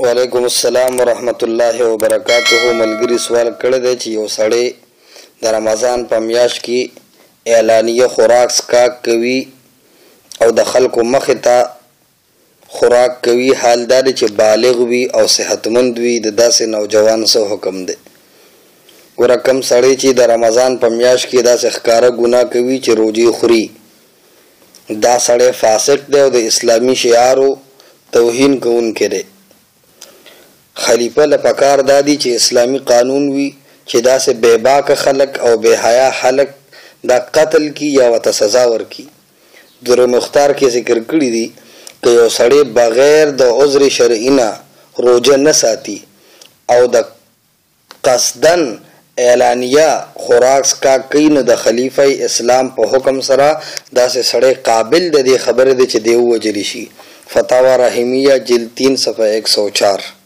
وعلیکم السلام ورحمت الله وبرکاتہ. ملګری سوال کړی دی چې یو سړی د رمضان په میاشت کې اعلانیه خوراک سکاک کوي او د خلکو مخې ته خوراک کوي، حال دا دی چې بالغ وي او صحتمند وي، د داسې نوجوان څه حکم دی؟ ګوره کم سړی چې د رمضان په میاشت کې داسې ښکاره ګناه کوي چې روجې خوري، دا سړی فاسق دی او د اسلامي شعارو توهین کوونکی دی. خلیفه له پکار دادی چې اسلامی قانون وي چې داسې بے باک خلق او بے حیا خلق دا قتل کی یا ورته سزا ورکي. در مختار کې ذکر کړی دی که یو سړی بغیر د عذر شرعي نه روجه نه ساتي او د قصدن اعلانیه خوراک سکاک کوي، نو د خلیفه اسلام په حکم سره داسې سړی قابل د دې خبرې دی چې دی ووژلی شي. فتاوا رحیمیه جلد 3 صفحه 104.